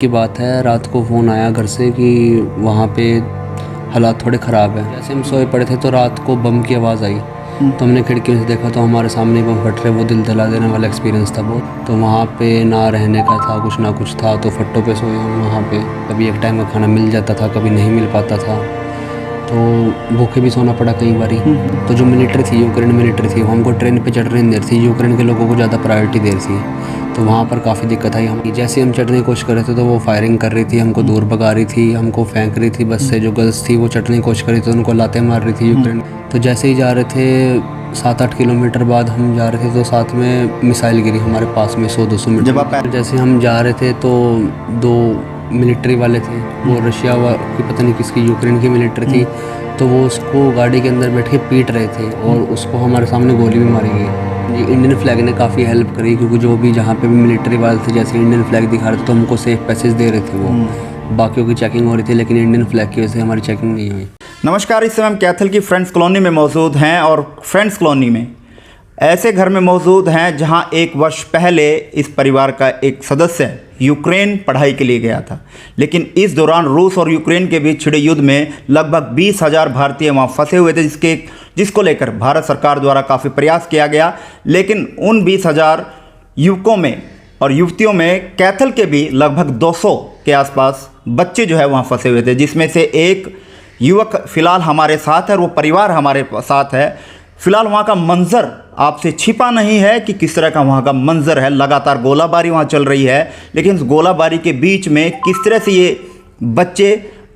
की बात है, रात को फ़ोन आया घर से कि वहाँ पे हालात थोड़े ख़राब है। जैसे हम सोए पड़े थे तो रात को बम की आवाज़ आई, तो हमने खिड़कियों से देखा तो हमारे सामने बम फट रहे। वो दिल दहला देने वाला एक्सपीरियंस था बहुत। तो वहाँ पे ना रहने का था, कुछ ना कुछ था, तो फट्टों पे सोए हम वहाँ पे। कभी एक टाइम का खाना मिल जाता था, कभी नहीं मिल पाता था, तो भूखे भी सोना पड़ा कई बारी। तो जो मिलिट्री थी, यूक्रेन मिलिट्री थी, वो हमको ट्रेन पे चढ़ने नहीं दे रही थी, यूक्रेन के लोगों को ज़्यादा प्रायोरिटी दे रही थी। तो वहाँ पर काफ़ी दिक्कत आई। हम जैसे हम चढ़ने की कोशिश कर रहे थे तो वो फायरिंग कर रही थी, हमको दूर भगा रही थी, हमको फेंक रही थी बस से। जो गर्ल्स थी वो चढ़ने की कोशिश कर रही थी, उनको लातें मार रही थी यूक्रेन। तो जैसे ही जा रहे थे 7-8 किलोमीटर बाद हम जा रहे थे तो साथ में मिसाइल गिरी हमारे पास में 100-200 मीटर। जब आप जैसे हम जा रहे थे तो 2 मिलिट्री वाले थे, वो रशिया की पता नहीं किसकी, यूक्रेन की मिलिट्री थी। तो वो उसको गाड़ी के अंदर बैठ के पीट रहे थे और उसको हमारे सामने गोली भी मारी गई। ये इंडियन फ्लैग ने काफ़ी हेल्प करी, क्योंकि जो भी जहाँ पे भी मिलिट्री वाले थे जैसे इंडियन फ्लैग दिखा रहे थे तो हमको सेफ पैसेज दे रहे थे। वो बाकियों की चेकिंग हो रही थी, लेकिन इंडियन फ्लैग की वजह से हमारी चेकिंग नहीं हुई। नमस्कार, इस समय हम कैथल की फ्रेंड्स कॉलोनी में मौजूद हैं और फ्रेंड्स कॉलोनी में ऐसे घर में मौजूद हैं जहां 1 वर्ष पहले इस परिवार का एक सदस्य यूक्रेन पढ़ाई के लिए गया था, लेकिन इस दौरान रूस और यूक्रेन के बीच छिड़े युद्ध में लगभग 20,000 भारतीय वहां फंसे हुए थे, जिसको लेकर भारत सरकार द्वारा काफ़ी प्रयास किया गया। लेकिन उन 20,000 युवकों में और युवतियों में कैथल के भी लगभग 200 के आसपास बच्चे जो है वहाँ फंसे हुए थे, जिसमें से एक युवक फ़िलहाल हमारे साथ है और वो परिवार हमारे साथ है। फ़िलहाल वहाँ का मंजर आपसे छिपा नहीं है कि किस तरह का वहाँ का मंजर है। लगातार गोलाबारी वहाँ चल रही है, लेकिन इस गोलाबारी के बीच में किस तरह से ये बच्चे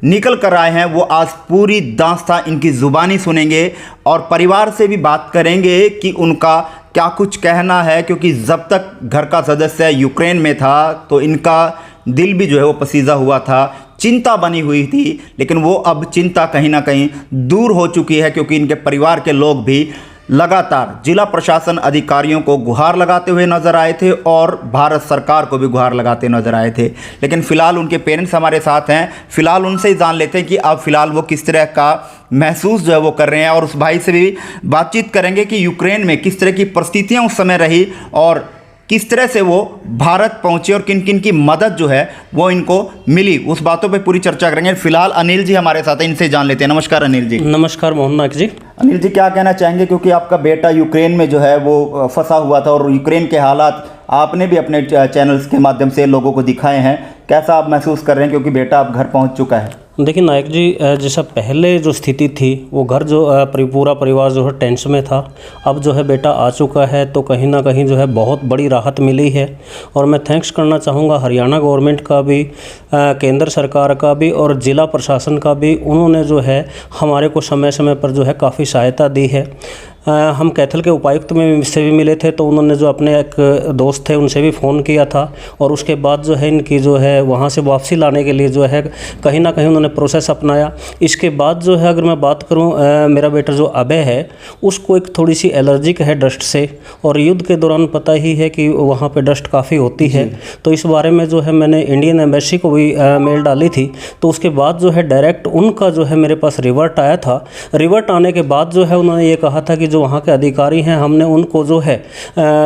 निकल कर आए हैं वो आज पूरी दास्तां इनकी ज़ुबानी सुनेंगे और परिवार से भी बात करेंगे कि उनका क्या कुछ कहना है, क्योंकि जब तक घर का सदस्य यूक्रेन में था तो इनका दिल भी जो है वो पसीजा हुआ था, चिंता बनी हुई थी। लेकिन वो अब चिंता कहीं ना कहीं दूर हो चुकी है, क्योंकि इनके परिवार के लोग भी लगातार जिला प्रशासन अधिकारियों को गुहार लगाते हुए नजर आए थे और भारत सरकार को भी गुहार लगाते नजर आए थे। लेकिन फ़िलहाल उनके पेरेंट्स हमारे साथ हैं, फ़िलहाल उनसे ही जान लेते हैं कि अब फ़िलहाल वो किस तरह का महसूस जो है वो कर रहे हैं, और उस भाई से भी बातचीत करेंगे कि यूक्रेन में किस तरह की परिस्थितियाँ उस समय रही और किस तरह से वो भारत पहुंचे और किन किन की मदद जो है वो इनको मिली, उस बातों पे पूरी चर्चा करेंगे। फिलहाल अनिल जी हमारे साथ हैं, इनसे जान लेते हैं। नमस्कार अनिल जी। नमस्कार मोहन नायक जी। अनिल जी, क्या कहना चाहेंगे, क्योंकि आपका बेटा यूक्रेन में जो है वो फंसा हुआ था और यूक्रेन के हालात आपने भी अपने चैनल्स के माध्यम से लोगों को दिखाए हैं, कैसा आप महसूस कर रहे हैं, क्योंकि बेटा अब घर पहुँच चुका है? देखिए नायक जी, जैसा पहले जो स्थिति थी वो घर जो पूरा परिवार जो है टेंशन में था, अब जो है बेटा आ चुका है तो कहीं ना कहीं जो है बहुत बड़ी राहत मिली है। और मैं थैंक्स करना चाहूँगा हरियाणा गवर्नमेंट का भी, केंद्र सरकार का भी और ज़िला प्रशासन का भी। उन्होंने जो है हमारे को समय समय पर जो है काफ़ी सहायता दी है। हम कैथल के उपायुक्त में से भी मिले थे, तो उन्होंने जो अपने एक दोस्त थे उनसे भी फ़ोन किया था और उसके बाद जो है इनकी जो है वहाँ से वापसी लाने के लिए जो है कहीं ना कहीं उन्होंने प्रोसेस अपनाया। इसके बाद जो है अगर मैं बात करूँ, मेरा बेटा जो अभय है उसको एक थोड़ी सी एलर्जिक है डस्ट से, और युद्ध के दौरान पता ही है कि वहाँ पे डस्ट काफ़ी होती है। तो इस बारे में जो है मैंने इंडियन एम्बेसी को भी मेल डाली थी, तो उसके बाद जो है डायरेक्ट उनका जो है मेरे पास रिवर्ट आया था। रिवर्ट आने के बाद जो है उन्होंने ये कहा था कि जो वहाँ के अधिकारी हैं हमने उनको जो है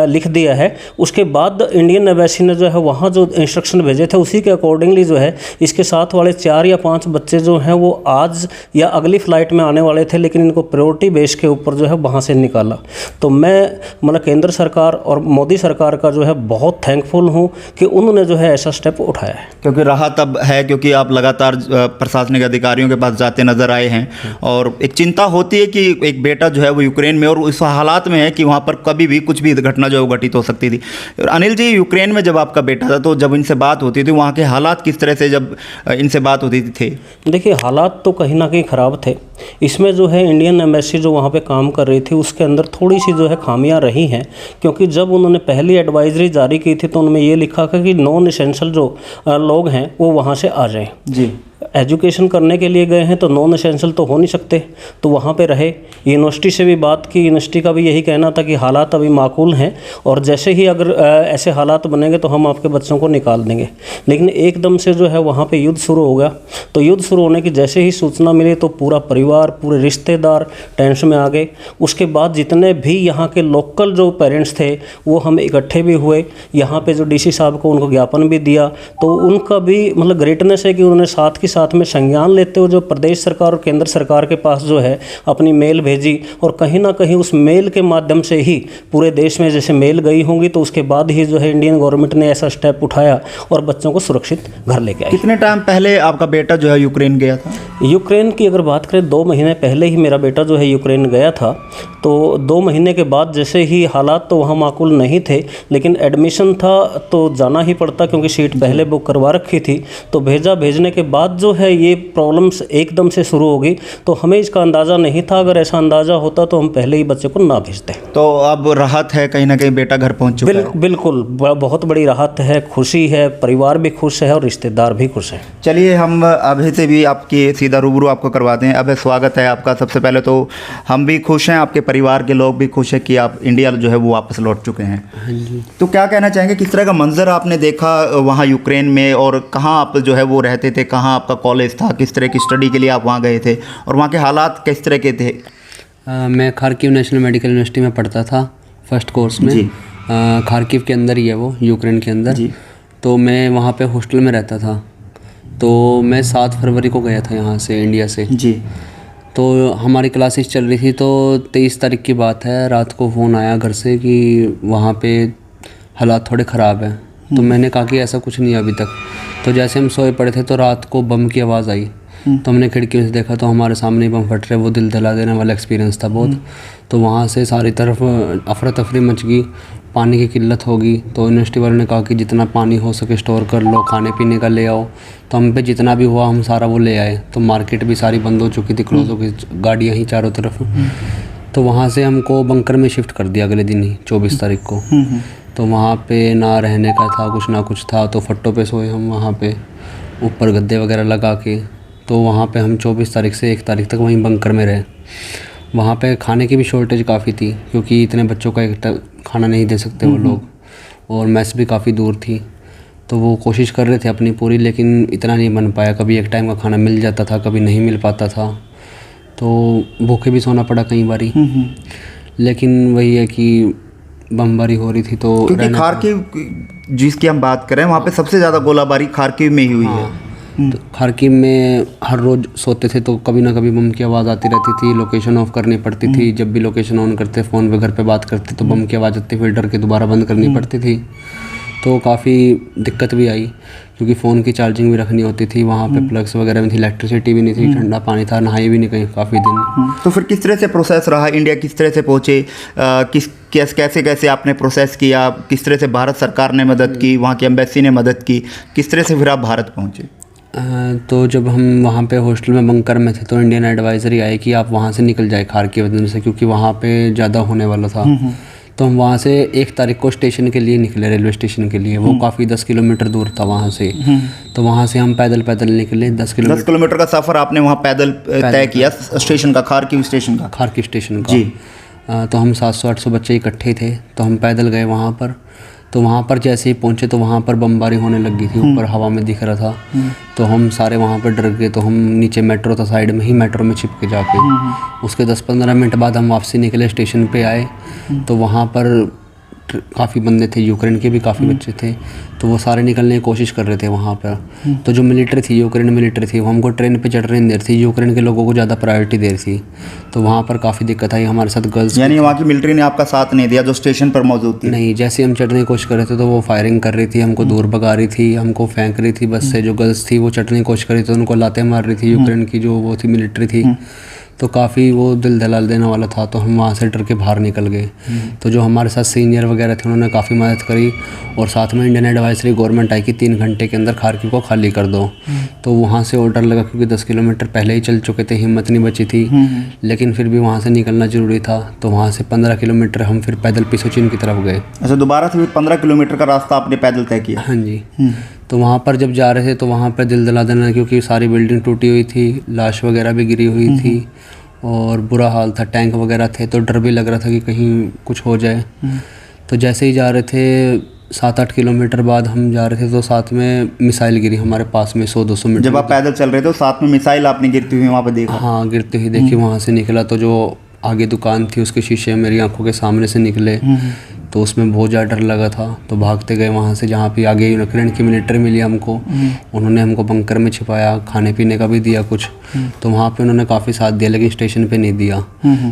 लिख दिया है। उसके बाद इंडियन एम्बेसी ने जो है वहाँ जो इंस्ट्रक्शन भेजे थे उसी के अकॉर्डिंगली जो है इसके साथ वाले 4 या 5 बच्चे जो हैं वो आज या अगली फ़्लाइट में आने वाले थे, लेकिन इनको प्रायोरिटी बेस के ऊपर जो है वहाँ से निकाला। तो मैं मतलब केंद्र सरकार और मोदी सरकार का जो है बहुत थैंकफुल हूँ कि उन्होंने जो है ऐसा स्टेप उठाया है। क्योंकि राहत अब है, क्योंकि आप लगातार प्रशासनिक अधिकारियों के पास जाते नजर आए हैं और एक चिंता होती है कि एक बेटा जो है वो यूक्रेन में और इस हालात में है कि वहाँ पर कभी भी कुछ भी घटना जो है वो घटित हो सकती थी। अनिल जी, यूक्रेन में जब आपका बेटा था तो जब इनसे बात होती थी वहाँ के हालात किस तरह से जब इनसे बात होती थी? देखिए, हालात तो कहीं ना कहीं ख़राब थे। इसमें जो है इंडियन एम्बेसी जो वहाँ पे काम कर रही थी उसके अंदर थोड़ी सी जो है खामियां रही हैं, क्योंकि जब उन्होंने पहली एडवाइजरी जारी की थी तो उनमें ये लिखा था कि नॉन एसेंशियल जो लोग हैं वो वहाँ से आ जाएं। जी। एजुकेशन करने के लिए गए हैं तो नॉन एसेंशियल तो हो नहीं सकते, तो वहाँ पे रहे। यूनिवर्सिटी से भी बात की, यूनिवर्सिटी का भी यही कहना था कि हालात अभी माकूल हैं और जैसे ही अगर ऐसे हालात बनेंगे तो हम आपके बच्चों को निकाल देंगे। लेकिन एकदम से जो है वहाँ पे युद्ध शुरू हो गया। तो युद्ध शुरू होने की जैसे ही सूचना मिली तो पूरा परिवार, पूरे रिश्तेदार टेंशन में आ गए। उसके बाद जितने भी यहाँ के लोकल जो पेरेंट्स थे वो हम इकट्ठे भी हुए। यहाँ पे जो डीसी साहब को उनको ज्ञापन भी दिया, तो उनका भी मतलब ग्रेटनेस है कि उन्होंने साथ के साथ में संज्ञान लेते हुए जो प्रदेश सरकार और केंद्र सरकार के पास जो है अपनी मेल भेजी, और कहीं ना कहीं उस मेल के माध्यम से ही पूरे देश में जैसे मेल गई होंगी तो उसके बाद ही जो है इंडियन गवर्नमेंट ने ऐसा स्टेप उठाया और बच्चों को सुरक्षित घर लेके आए। कितने टाइम पहले आपका बेटा जो है यूक्रेन गया था? यूक्रेन की अगर बात करें 2 महीने पहले ही मेरा बेटा जो है यूक्रेन गया था। तो 2 महीने के बाद जैसे ही हालात तो वहाँ माकूल नहीं थे, लेकिन एडमिशन था तो जाना ही पड़ता क्योंकि सीट पहले बुक करवा रखी थी। तो भेजने के बाद जो है ये प्रॉब्लम्स एकदम से शुरू हो गई। तो हमें इसका अंदाज़ा नहीं था, अगर ऐसा अंदाज़ा होता तो हम पहले ही बच्चे को ना भेजते। तो अब राहत है, कहीं ना कहीं बेटा घर पहुँच चुका है? बिल्कुल बहुत बड़ी राहत है, खुशी है, परिवार भी खुश है और रिश्तेदार भी खुश है। चलिए हम अभय से भी आपकी सीधा रूबरू आपको करवाते हैं। अभय, स्वागत है आपका। सबसे पहले तो हम भी खुश हैं, आपके परिवार के लोग भी खुश हैं कि आप इंडिया जो है वो वापस लौट चुके हैं। हाँ जी। तो क्या कहना चाहेंगे, किस तरह का मंजर आपने देखा वहाँ यूक्रेन में, और कहाँ आप जो है वो रहते थे, कहाँ आपका कॉलेज था, किस तरह की स्टडी के लिए आप वहाँ गए थे और वहाँ के हालात किस तरह के थे? मैं खार्किव नेशनल मेडिकल यूनिवर्सिटी में पढ़ता था फर्स्ट कोर्स में। खार्किव के अंदर ही है वो, यूक्रेन के अंदर जी। तो मैं वहाँ पे हॉस्टल में रहता था। तो मैं 7 फरवरी को गया था यहाँ से, इंडिया से जी। तो हमारी क्लासेस चल रही थी, तो 23 तारीख की बात है, रात को फ़ोन आया घर से कि वहाँ पे हालात थोड़े ख़राब हैं। तो मैंने कहा कि ऐसा कुछ नहीं है अभी तक। तो जैसे हम सोए पड़े थे तो रात को बम की आवाज़ आई। तो हमने खिड़की से देखा तो हमारे सामने बम फट रहे। वो दिल दहला देने वाला एक्सपीरियंस था बहुत। तो वहाँ से सारी तरफ अफरा तफरी मच गई, पानी की किल्लत होगी। तो यूनिवर्सिटी वालों ने कहा कि जितना पानी हो सके स्टोर कर लो, खाने पीने का ले आओ। तो हम पे जितना भी हुआ हम सारा वो ले आए। तो मार्केट भी सारी बंद हो चुकी थी, क्लोज हो गई, गाड़ियाँ ही चारों तरफ। तो वहाँ से हमको बंकर में शिफ्ट कर दिया अगले दिन ही, 24 तारीख को। तो वहाँ पे ना रहने का था कुछ ना कुछ था, तो फट्टों पे सोए हम वहाँ पे, ऊपर गद्दे वगैरह लगा के। तो वहाँ पे हम 24 तारीख से 1 तारीख तक वहीं बंकर में रहे। वहाँ पे खाने की भी शॉर्टेज काफ़ी थी क्योंकि इतने बच्चों का एक खाना नहीं दे सकते वो लोग, और मैस भी काफ़ी दूर थी। तो वो कोशिश कर रहे थे अपनी पूरी, लेकिन इतना नहीं बन पाया। कभी एक टाइम का खाना मिल जाता था, कभी नहीं मिल पाता था। तो भूखे भी सोना पड़ा कई बारी। लेकिन वही है कि बमबारी हो रही थी। तो क्योंकि खार्किव जिसकी हम बात करें वहाँ पे सबसे ज़्यादा गोलाबारी खार्किव में ही हुई है। तो खार्किव में हर रोज़ सोते थे तो कभी ना कभी बम की आवाज़ आती रहती थी। लोकेशन ऑफ करनी पड़ती थी। जब भी लोकेशन ऑन करते, फ़ोन पे घर पे बात करते तो बम की आवाज़ आती, फिर डर के दोबारा बंद करनी पड़ती थी। तो काफ़ी दिक्कत भी आई क्योंकि फ़ोन की चार्जिंग भी रखनी होती थी। वहाँ पे प्लग्स वगैरह भी थी, इलेक्ट्रिसिटी भी नहीं थी, ठंडा पानी था, नहाई भी नहीं कहीं काफ़ी दिन। तो फिर किस तरह से प्रोसेस रहा, इंडिया किस तरह से पहुँचे, कैसे आपने प्रोसेस किया, किस तरह से भारत सरकार ने मदद की, वहाँ की एम्बेसी ने मदद की, किस तरह से फिर आप भारत पहुँचे? तो जब हम वहाँ पे हॉस्टल में बंकर में थे तो इंडियन एडवाइजरी आई कि आप वहाँ से निकल जाए खार्किव वजह से, क्योंकि वहाँ पे ज़्यादा होने वाला था। तो हम वहाँ से 1 तारीख को स्टेशन के लिए निकले, रेलवे स्टेशन के लिए। वो काफ़ी 10 किलोमीटर दूर था वहाँ से। तो वहाँ से हम पैदल निकले 10 किलोमीटर का सफ़र आपने वहाँ पैदल तय किया स्टेशन का, खार्किव स्टेशन का जी। तो हम 700-800 बच्चे इकट्ठे थे, तो हम पैदल गए वहाँ पर। तो वहाँ पर जैसे ही पहुँचे तो वहाँ पर बमबारी होने लगी थी, ऊपर हवा में दिख रहा था। तो हम सारे वहाँ पर डर गए। तो हम नीचे मेट्रो था साइड में ही, मेट्रो में छिप के जाके उसके 10-15 मिनट बाद हम वापसी निकले, स्टेशन पे आए। तो वहाँ पर काफ़ी बंदे थे, यूक्रेन के भी काफ़ी बच्चे थे। तो वो सारे निकलने की कोशिश कर रहे थे वहाँ पर। तो जो मिलिट्री थी, यूक्रेन मिलिट्री थी, वो हमको ट्रेन पे चढ़ने नहीं दे रही थी, यूक्रेन के लोगों को ज़्यादा प्रायोरिटी दे रही थी। तो वहाँ पर काफ़ी दिक्कत आई हमारे साथ। गर्ल्स, यानी वहाँ की मिलिट्री ने आपका साथ नहीं दिया जो स्टेशन पर मौजूद थी? नहीं, जैसे हम चढ़ने की कोशिश कर रहे थे तो वो फायरिंग कर रही थी, हमको दूर भगा रही थी, हमको फेंक रही थी बस से। जो गर्ल्स थी वो चढ़ने की कोशिश कर रही थी, उनको लाते मार रही थी, यूक्रेन की जो वो थी मिलिट्री थी। तो काफ़ी वो दिल दहला देने वाला था। तो हम वहाँ से डर के बाहर निकल गए। तो जो हमारे साथ सीनियर वगैरह थे उन्होंने काफ़ी मदद करी, और साथ में इंडियन एडवाइजरी गवर्नमेंट आई कि 3 घंटे के अंदर खार्किव को खाली कर दो। तो वहाँ से ऑर्डर लगा क्योंकि 10 किलोमीटर पहले ही चल चुके थे, हिम्मत नहीं बची थी। लेकिन फिर भी वहाँ से निकलना ज़रूरी था। तो वहाँ से 15 किलोमीटर हम फिर पैदल पिसोचिन की तरफ गए। अच्छा, दोबारा से 15 किलोमीटर का रास्ता आपने पैदल तय किया? हाँ जी। तो वहाँ पर जब जा रहे थे तो वहाँ पर दिल दहला देना, क्योंकि सारी बिल्डिंग टूटी हुई थी, लाश वगैरह भी गिरी हुई थी और बुरा हाल था, टैंक वगैरह थे, तो डर भी लग रहा था कि कहीं कुछ हो जाए। तो जैसे ही जा रहे थे 7-8 किलोमीटर बाद हम जा रहे थे तो साथ में मिसाइल गिरी हमारे पास में 100-200 मीटर। जब आप पैदल चल रहे थे तो साथ में मिसाइल आपने गिरती हुई वहाँ पे देखा? हाँ, गिरती हुई देखी। वहाँ से निकला तो जो आगे दुकान थी उसके शीशे मेरी आंखों के सामने से निकले, तो उसमें बहुत ज़्यादा डर लगा था। तो भागते गए वहाँ से, जहाँ पे आगे यूक्रेन की मिलिट्री मिली हमको, उन्होंने हमको बंकर में छिपाया, खाने पीने का भी दिया कुछ। तो वहाँ पे उन्होंने काफ़ी साथ दिया, लेकिन स्टेशन पे नहीं दिया।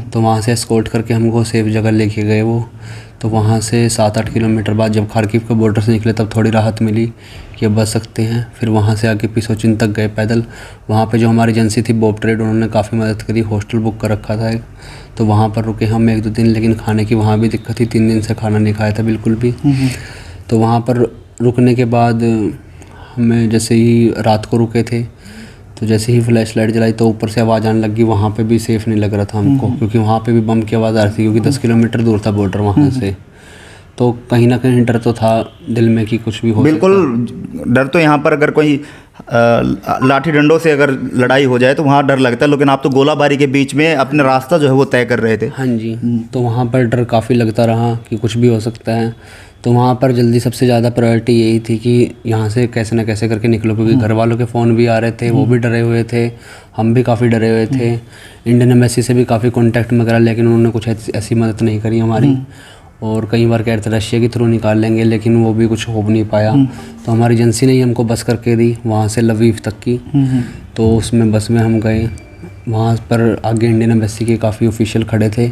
तो वहाँ से एस्कॉर्ट करके हमको सेफ जगह लेके गए वो। तो वहाँ से 7-8 किलोमीटर बाद जब खार्किव के बॉर्डर से निकले तब थोड़ी राहत मिली कि अब बच सकते हैं। फिर वहाँ से आगे पिसोचिन तक गए पैदल। वहाँ पे जो हमारी एजेंसी थी बॉब ट्रेड, उन्होंने काफ़ी मदद करी, हॉस्टल बुक कर रखा था एक, तो वहाँ पर रुके हम 1-2 दिन। लेकिन खाने की वहाँ भी दिक्कत थी, 3 दिन से खाना नहीं खाया था बिल्कुल भी। तो वहाँ पर रुकने के बाद हमें जैसे ही रात को रुके थे तो जैसे ही फ्लैश लाइट जलाई तो ऊपर से आवाज़ आने लगी। वहाँ पे भी सेफ़ नहीं लग रहा था हमको, क्योंकि वहाँ पे भी बम की आवाज़ आ रही थी, क्योंकि 10 किलोमीटर दूर था बॉर्डर वहाँ से। तो कहीं ना कहीं डर तो था दिल में कि कुछ भी हो बिल्कुल डर तो यहाँ पर अगर कोई लाठी डंडों से अगर लड़ाई हो जाए तो वहाँ डर लगता है, लेकिन आप तो गोलाबारी के बीच में अपना रास्ता जो है वो तय कर रहे थे। हाँ जी, तो वहाँ पर डर काफ़ी लगता रहा कि कुछ भी हो सकता है। तो वहाँ पर जल्दी सबसे ज़्यादा प्रायोरिटी यही थी कि यहाँ से कैसे ना कैसे करके निकलो, क्योंकि घर वालों के फ़ोन भी आ रहे थे, वो भी डरे हुए थे, हम भी काफ़ी डरे हुए थे। इंडियन एम्बेसी से भी काफ़ी कॉन्टैक्ट में करा, लेकिन उन्होंने कुछ ऐसी मदद नहीं करी हमारी। और कई बार कह रहे थे रशिया के थ्रू निकाल लेंगे, लेकिन वो भी कुछ हो नहीं पाया। तो हमारी एजेंसी ने ही हमको बस करके दी वहाँ से लवीव तक की। तो उसमें बस में हम गए, वहाँ पर आगे इंडियन एम्बेसी के काफ़ी ऑफिशियल खड़े थे,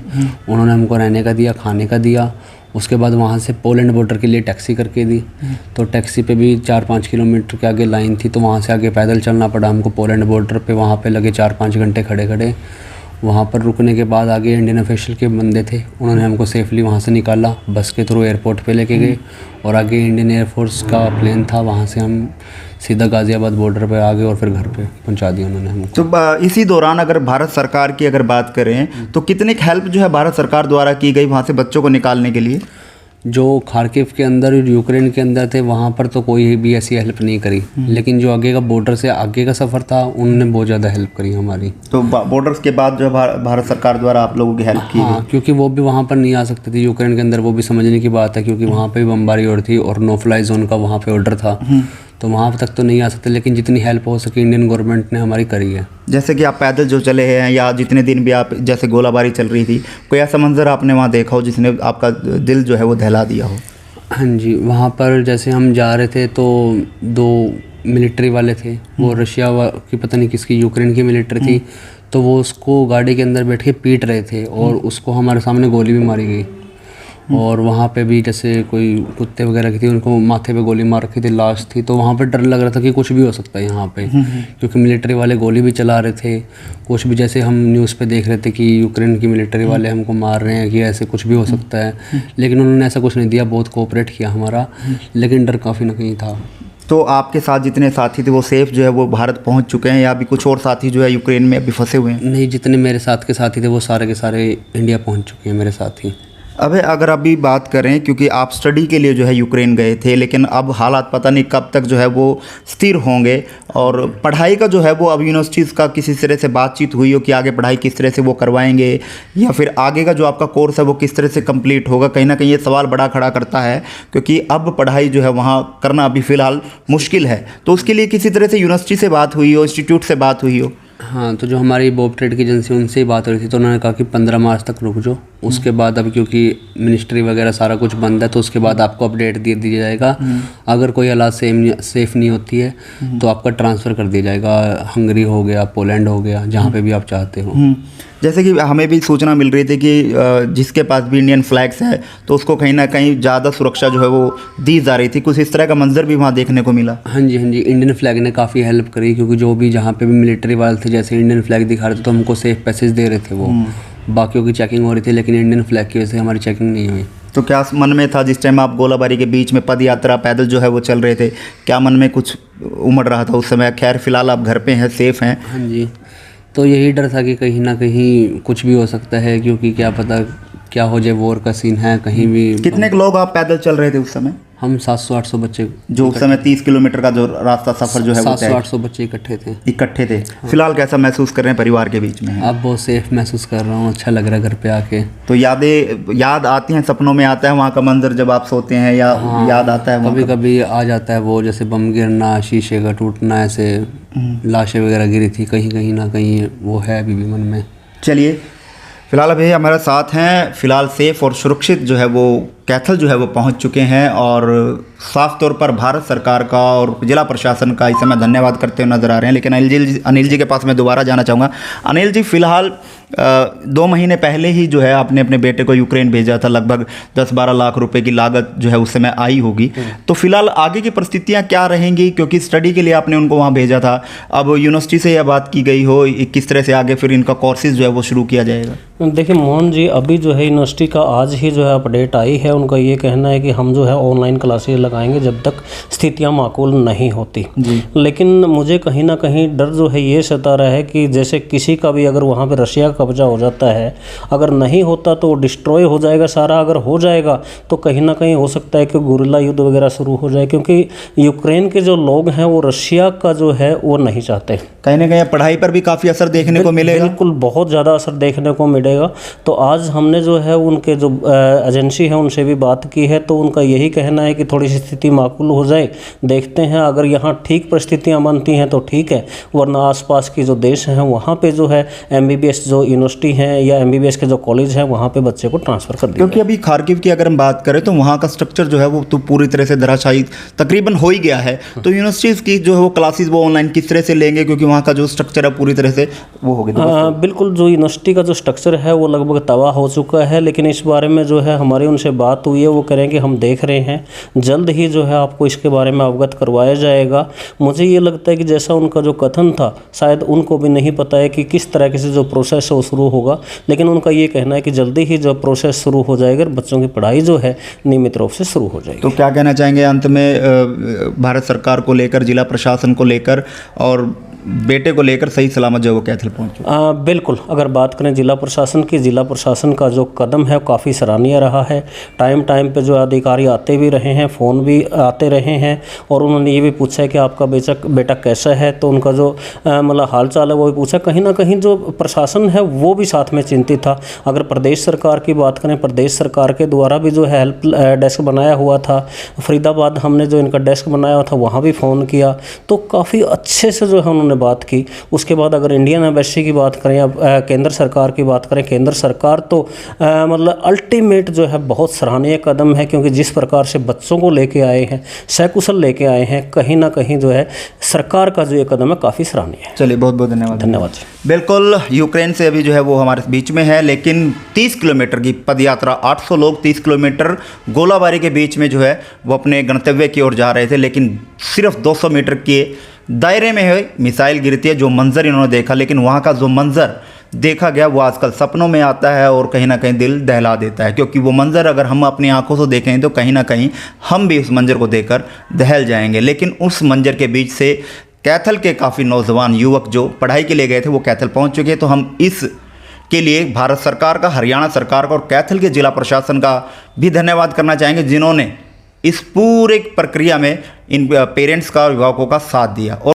उन्होंने हमको रहने का दिया, खाने का दिया। उसके बाद वहाँ से पोलैंड बॉर्डर के लिए टैक्सी करके दी। तो टैक्सी पे भी 4-5 किलोमीटर के आगे लाइन थी, तो वहाँ से आगे पैदल चलना पड़ा हमको पोलैंड बॉर्डर पे। वहाँ पे लगे 4-5 घंटे खड़े खड़े। वहाँ पर रुकने के बाद आगे इंडियन ऑफिशियल के बंदे थे, उन्होंने हमको सेफली वहाँ से निकाला, बस के थ्रू एयरपोर्ट पे लेके गए। और आगे इंडियन एयरफोर्स का प्लेन था, वहाँ से हम सीधा गाज़ियाबाद बॉर्डर पे आ गए और फिर घर पे पहुँचा दिया उन्होंने हमको। तो इसी दौरान अगर भारत सरकार की अगर बात करें तो कितनी हेल्प जो है भारत सरकार द्वारा की गई वहाँ से बच्चों को निकालने के लिए? जो खार्किव के अंदर और यूक्रेन के अंदर थे वहाँ पर तो कोई भी ऐसी हेल्प नहीं करी, लेकिन जो आगे का बॉर्डर से आगे का सफ़र था उन्होंने बहुत ज़्यादा हेल्प करी हमारी। तो बॉर्डर के बाद जो भारत सरकार द्वारा आप लोगों की हेल्प की? हाँ, क्योंकि वो भी वहाँ पर नहीं आ सकते थे यूक्रेन के अंदर, वो भी समझने की बात है, क्योंकि वहाँ पे भी बमबारी और थी और नो फ्लाई जोन का वहाँ पे ऑर्डर था। तो वहाँ तक तो नहीं आ सकते, लेकिन जितनी हेल्प हो सके इंडियन गवर्नमेंट ने हमारी करी है। जैसे कि आप पैदल जो चले हैं या जितने दिन भी आप, जैसे गोलाबारी चल रही थी, कोई ऐसा मंजर आपने वहाँ देखा हो जिसने आपका दिल जो है वो दहला दिया हो? हाँ जी, वहाँ पर जैसे हम जा रहे थे तो 2 मिलिट्री वाले थे, वो रशिया की पता नहीं किसकी, यूक्रेन की मिलिट्री थी। तो वो उसको गाड़ी के अंदर बैठ के पीट रहे थे और उसको हमारे सामने गोली भी मारी गई। और वहाँ पे भी जैसे कोई कुत्ते वगैरह की थी, उनको माथे पे गोली मार रखी थी, लाश थी। तो वहाँ पे डर लग रहा था कि कुछ भी हो सकता है यहाँ पे, क्योंकि मिलिट्री वाले गोली भी चला रहे थे। कुछ भी जैसे हम न्यूज़ पे देख रहे थे कि यूक्रेन की मिलिट्री वाले हमको मार रहे हैं, कि ऐसे कुछ भी हो सकता है, लेकिन उन्होंने ऐसा कुछ नहीं दिया, बहुत कोऑपरेट किया हमारा, लेकिन डर काफ़ी ना कहीं था। तो आपके साथ जितने साथी थे वो सेफ जो है वो भारत पहुंच चुके हैं, या अभी कुछ और साथी जो है यूक्रेन में अभी फंसे हुए हैं? नहीं, जितने मेरे साथ के साथी थे वो सारे के सारे इंडिया पहुंच चुके हैं मेरे साथी। अब अगर अभी बात करें, क्योंकि आप स्टडी के लिए जो है यूक्रेन गए थे, लेकिन अब हालात पता नहीं कब तक जो है वो स्थिर होंगे, और पढ़ाई का जो है वो अब यूनिवर्सिटीज़ का किसी तरह से बातचीत हुई हो कि आगे पढ़ाई किस तरह से वो करवाएंगे, या फिर आगे का जो आपका कोर्स है वो किस तरह से कंप्लीट होगा? कहीं ना कहीं ये सवाल बड़ा खड़ा करता है, क्योंकि अब पढ़ाई जो है वहाँ करना अभी फ़िलहाल मुश्किल है। तो उसके लिए किसी तरह से यूनिवर्सिटी से बात हुई हो, इंस्टीट्यूट से बात हुई हो? हाँ, तो जो हमारी बॉब ट्रेड की एजेंसी उनसे ही बात हो रही थी, तो उन्होंने कहा कि 15 मार्च तक रुक जाओ, उसके बाद अब क्योंकि मिनिस्ट्री वगैरह सारा कुछ बंद है, तो उसके बाद आपको अपडेट दे दिया जाएगा। अगर कोई हालात सेफ नहीं होती है तो आपका ट्रांसफ़र कर दिया जाएगा, हंगरी हो गया, पोलैंड हो गया, जहाँ पे भी आप चाहते हो। जैसे कि हमें भी सूचना मिल रही थी कि जिसके पास भी इंडियन फ्लैग्स है तो उसको कहीं ना कहीं ज़्यादा सुरक्षा जो है वो दी जा रही थी, कुछ इस तरह का मंजर भी वहाँ देखने को मिला। हाँ जी, हाँ जी, इंडियन फ्लैग ने काफ़ी हेल्प करी, क्योंकि जो भी जहाँ पे भी मिलिट्री वाले थे जैसे इंडियन फ्लैग दिखा रहे थे तो हमको सेफ पैसेज दे रहे थे वो। बाकियों की चेकिंग हो रही थी, लेकिन इंडियन फ्लैग की वजह से हमारी चेकिंग नहीं हुई। तो क्या मन में था जिस टाइम आप गोलाबारी के बीच में पद यात्रा पैदल जो है वो चल रहे थे, क्या मन में कुछ उमड़ रहा था उस समय? खैर फिलहाल आप घर पे हैं, सेफ हैं। हाँ जी, तो यही डर था कि कहीं ना कहीं कुछ भी हो सकता है, क्योंकि क्या पता क्या हो जाए, वॉर का सीन है कहीं भी। कितने लोग आप पैदल चल रहे थे उस समय? हम 700-800 बच्चे, जो उस समय 30 किलोमीटर का जो रास्ता सफर जो है वो 700-800 बच्चे इकट्ठे थे। फिलहाल कैसा महसूस कर रहे हैं परिवार के बीच में? अब बहुत सेफ महसूस कर रहा हूँ, अच्छा लग रहा है घर पे आके। तो याद आती हैं, सपनों में आता है वहाँ का मंजर जब आप सोते हैं, या याद आता है? कभी कभी आ जाता है वो, जैसे बम गिरना, शीशे का टूटना, ऐसे लाशें वगैरह गिरी थी, कहीं ना कहीं वो है अभी भी मन में। चलिए, फिलहाल अभी हमारे साथ हैं, फिलहाल सेफ और सुरक्षित जो है वो कैथल जो है वो पहुंच चुके हैं, और साफ तौर पर भारत सरकार का और जिला प्रशासन का इस समय धन्यवाद करते हुए नजर आ रहे हैं। लेकिन अनिल जी के पास मैं दोबारा जाना चाहूँगा। अनिल जी, फिलहाल 2 महीने पहले ही जो है आपने अपने बेटे को यूक्रेन भेजा था, लगभग 10-12 लाख रुपए की लागत जो है उस समय आई होगी। तो फिलहाल आगे की परिस्थितियाँ क्या रहेंगी, क्योंकि स्टडी के लिए आपने उनको वहाँ भेजा था, अब यूनिवर्सिटी से यह बात की गई हो, किस तरह से आगे फिर इनका कोर्सेज जो है वो शुरू किया जाएगा? देखिए मोहन जी, अभी जो है यूनिवर्सिटी का आज ही जो है अपडेट आई है। उनका ये कहना है कि हम जो है ऑनलाइन क्लासेस लगाएंगे जब तक स्थितियां माकूल नहीं होती। लेकिन मुझे कहीं ना कहीं डर जो है ये सता रहा है कि जैसे किसी का भी अगर वहाँ पे रशिया का कब्जा हो जाता है, अगर नहीं होता तो डिस्ट्रॉय हो जाएगा सारा, अगर हो जाएगा तो कहीं ना कहीं हो सकता है कि गुरिल्ला युद्ध वगैरह शुरू हो जाए, क्योंकि यूक्रेन के जो लोग हैं वो रशिया का जो है वो नहीं चाहते। कहीं ना कहीं पढ़ाई पर भी काफ़ी असर देखने को मिलेगा। बिल्कुल, बहुत ज़्यादा असर देखने को मिलेगा। तो आज हमने जो है उनके जो एजेंसी है उनसे भी बात की है, तो उनका यही कहना है कि थोड़ी सी स्थिति माकूल हो जाए, देखते हैं, अगर यहाँ ठीक परिस्थितियाँ बनती हैं तो ठीक है, वरना आसपास की जो देश हैं वहाँ पे जो है MBBS जो यूनिवर्सिटी है या MBBS के जो कॉलेज हैं वहाँ पे बच्चे को ट्रांसफ़र कर दिया। क्योंकि अभी खार्किव की अगर हम बात करें तो वहाँ का स्ट्रक्चर जो है वो तो पूरी तरह से धराशायी तकरीबन हो ही गया है। तो यूनिवर्सिटीज़ की जो है वो क्लासेस वो ऑनलाइन किस तरह से लेंगे, क्योंकि वहाँ का जो स्ट्रक्चर है पूरी तरह से वो हो गया। बिल्कुल, जो यूनिवर्सिटी का जो स्ट्रक्चर है वो लगभग तबाह हो चुका है, लेकिन इस बारे में जो है हमारी उनसे बात हुई है, वो कह रहे हैं कि हम देख रहे हैं, जल्द ही जो है आपको इसके बारे में अवगत करवाया जाएगा। मुझे ये लगता है कि जैसा उनका जो कथन था, शायद उनको भी नहीं पता है कि किस तरह से जो प्रोसेस है वो शुरू होगा, लेकिन उनका ये कहना है कि जल्दी ही जो प्रोसेस शुरू हो जाएगा, बच्चों की पढ़ाई जो है नियमित रूप से शुरू हो जाएगी। तो क्या कहना चाहेंगे अंत में भारत सरकार को लेकर, जिला प्रशासन को लेकर और बेटे को लेकर सही सलामत जो वो कैथल पहुँचे? बिल्कुल, अगर बात करें जिला प्रशासन की, जिला प्रशासन का जो कदम है काफ़ी सराहनीय रहा है। टाइम पे जो अधिकारी आते भी रहे हैं, फ़ोन भी आते रहे हैं, और उन्होंने ये भी पूछा है कि आपका बेटा कैसा है, तो उनका जो मतलब हाल चाल है वो भी पूछा। कहीं ना कहीं जो प्रशासन है वो भी साथ में चिंतित था। अगर प्रदेश सरकार की बात करें, प्रदेश सरकार के द्वारा भी जो है हेल्प डेस्क बनाया हुआ था, फरीदाबाद हमने जो इनका डेस्क बनाया हुआ था वहाँ भी फ़ोन किया, तो काफ़ी अच्छे से जो है उन्होंने बात की। उसके बाद अगर इंडियन एम्बेसी की बात करें या केंद्र सरकार की बात करें, केंद्र सरकार तो मतलब अल्टीमेट जो है बहुत सराहनीय कदम है, क्योंकि जिस प्रकार से बच्चों को लेके आए हैं, सकुशल लेके आए हैं, कहीं ना कहीं जो है सरकार का जो ये कदम है काफ़ी सराहनीय है। चलिए, बहुत बहुत धन्यवाद। धन्यवाद जी। बिल्कुल, यूक्रेन से अभी जो है वो हमारे बीच में है, लेकिन 30 किलोमीटर की पदयात्रा, 800 लोग 30 किलोमीटर गोलाबारी के बीच में जो है वो अपने गंतव्य की ओर जा रहे थे, लेकिन सिर्फ 200 मीटर के दायरे में है मिसाइल गिरती है। जो मंजर इन्होंने देखा, लेकिन वहाँ का जो मंजर देखा गया वो आजकल सपनों में आता है और कहीं ना कहीं दिल दहला देता है, क्योंकि वो मंजर अगर हम अपनी आंखों से देखें तो कहीं ना कहीं हम भी उस मंजर को देखकर दहल जाएंगे। लेकिन उस मंजर के बीच से कैथल के काफ़ी नौजवान युवक जो पढ़ाई के लिए गए थे वो कैथल पहुँच चुके हैं। तो हम इस के लिए भारत सरकार का, हरियाणा सरकार का और कैथल के जिला प्रशासन का भी धन्यवाद करना चाहेंगे, जिन्होंने इस पूरे प्रक्रिया में इन पेरेंट्स का, अभिभावकों का साथ दिया। और